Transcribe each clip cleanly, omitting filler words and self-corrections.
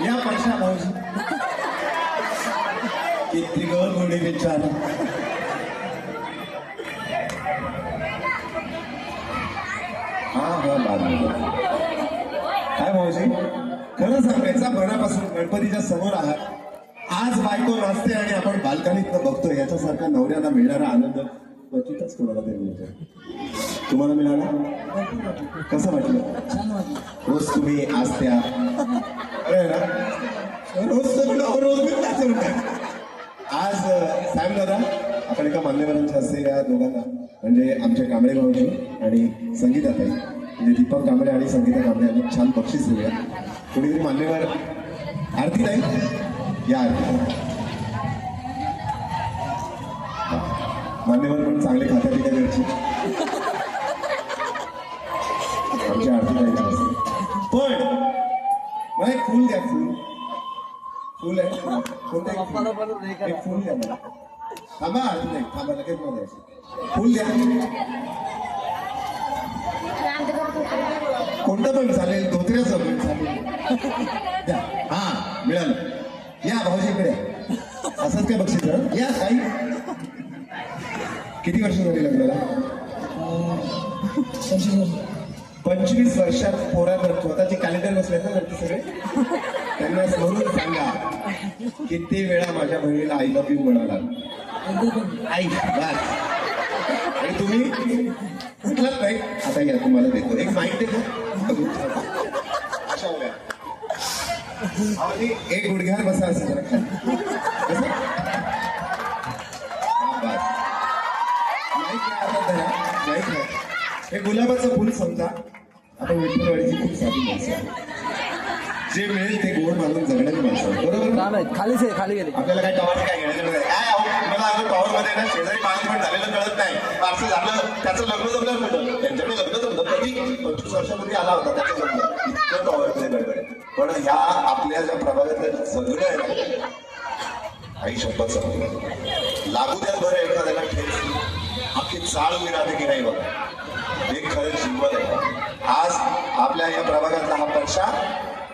या पक्षा भाऊजी किती गोडी विचार काय भाऊजी खरं सांगायचं मनापासून गणपतीच्या समोर आहात. आज बायको नाचते आणि आपण बाल्कनीतनं बघतोय. याच्यासारखा नवऱ्याला मिळणारा आनंद क्वचितच कोणाला तरी मिळतो. तुम्हाला मिळाला? कसं वाटलं? रोज तुम्ही असत्या रोज आज साहेब दादा आपण एका मान्यवरांच्या हस्ते या दोघांना म्हणजे आमचे कांबळे भाऊजी आणि संगीताताई म्हणजे दीपक कांबळे आणि संगीता कांबळे यांना छान बक्षीस देऊया. कोणीतरी मान्यवर आरती नाही या आरती मान्यवर पण चांगले खात्या पित्या घरची आमची आरती द्यायची असते. पण मला एक फुल द्या. फुल आहे कोणतं? एक फुल द्या मला. थांबा आरती नाही थांबा लगेच मला द्यायचं. फुल द्या कोणतं पण चालेल. धोत्र्याचं पण चालेल द्या. हा मिळालं. या भाऊजीकडे असंच काय बक्षीस या काही. किती वर्ष झाली लग्नाला? 25 वर्षात पोरावर स्वतःची कॅलेंडर बसले ना वरती सगळे. त्यांना म्हणून सांगा किती वेळा माझ्या बहिणीला आय लव्ह यू म्हणाला. आई बस. आणि तुम्ही म्हटलात नाही. आता या तुम्हाला देतो एक माईक देतो. अशा वेळा एक गुडघ्यावर बसा असं जरा खाली बस. हे गुलाबाचं फुल समजा. आपण विठ्ठलवाडीची खूप साधी माणसं जे मिळेल ते गोड मानून जगण्याची माणसं बरोबर. खालीच आहे खाली गेले. आपल्याला काय टॉवर काय घेण्याचं नाही. काय मला अजून टॉवर मध्ये ना शेजारी पाच मिनिट झालेलं कळत नाही. असं झालं त्याचं लग्न जमलं होतं. त्यांच्याकडे लग्न जमलं कधी 25 वर्षापूर्वी आला होता त्याचं जमलं. इतकं टॉवर मध्ये गडबड. पण ह्या आपल्या ज्या प्रभागात सगळं आहे ना आई शपथ समजलं लागू द्या बरं एखाद्याला ठेस अख्खी चाळ मिळाले की नाही बघा. हे खरं जीवन आहे. आज आपल्या या प्रभागातला हा पक्षा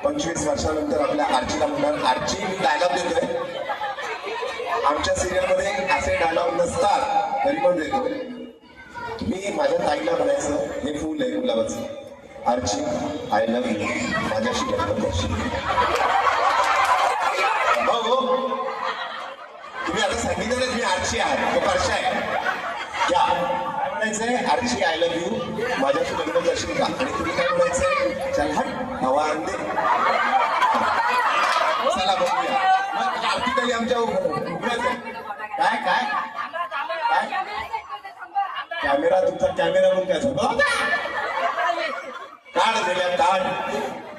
25 वर्षानंतर आपल्या आर्चीला म्हणणार. आर्ची मी डायलॉग देतोय. आमच्या सिरियलमध्ये असे डायलॉग नसतात तरी पण देतो. मी माझ्या ताईला म्हणायचं हे फुल आहे गुलाबाचं. आर्ची आय लव्ह यू माझ्याशी लग्न करशील. हो तुम्ही आता सांगितलं मी आर्ची आहे तो परशा आहे. या काय म्हणायचंय? आर्ची आय लव्ह यू माझ्याशी लग्न करशील का? आणि तुम्ही काय म्हणायचंय? चल हट हवा आणते. चला बघूया. मग आरती तरी आमच्या उघडच आहे. काय काय काय कॅमेरा तुमचा कॅमेरा म्हणून काय झालं? काढ दिल्या काढ.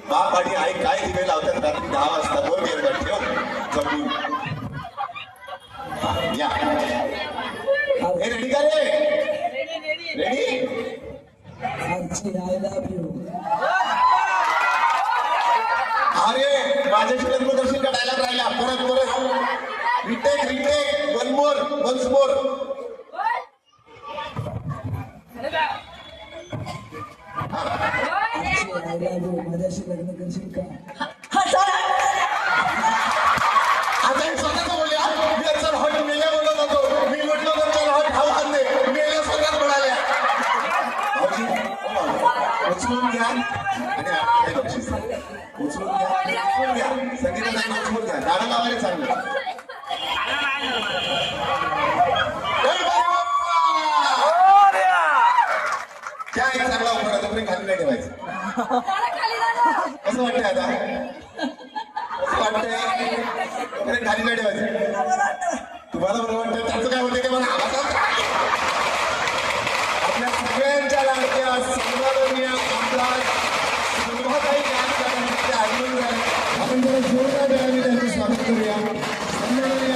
बाप आणि आई काय दिवे लावतात रात्री 10 वाजता. बोल गेलं ठेव जपून. या हे रेडी का रे? रेडी? अरे माझ्याशी लग्न करशील का? डायलॉग राहिला. परत परत retake retake. One more once more. माझ्याशी लग्न करशील का? आता एक स्वतःच बोलल्या. मी चल हॉट मेल्या बोलत होतो. मी म्हटलं तर चल हॉट हवा आणले. मेल्या स्वतःच म्हणाल्या. उचलून घ्या आणि काय बक्षीस उचलून घ्या. संगीताला उचलून घ्या. गाणं लावायला चांगलं. चांगला उघडा तोपर्यंत खाली नाही ठेवायचं. कसं वाटतंय आता? कसं वाटतंय? तोपर्यंत खाली नाही ठेवायचं. तुम्हाला बरं वाटतं? त्याचं काय होतं की मला आवाजात आपल्या सगळ्यांच्या लाडक्या सन्माननीय आमदार सुभाताई गायकवाड यांचे आगमन झाले. आपण जरा जोरदार टाळ्यांनी त्यांचं स्वागत करूया. सन्माननीय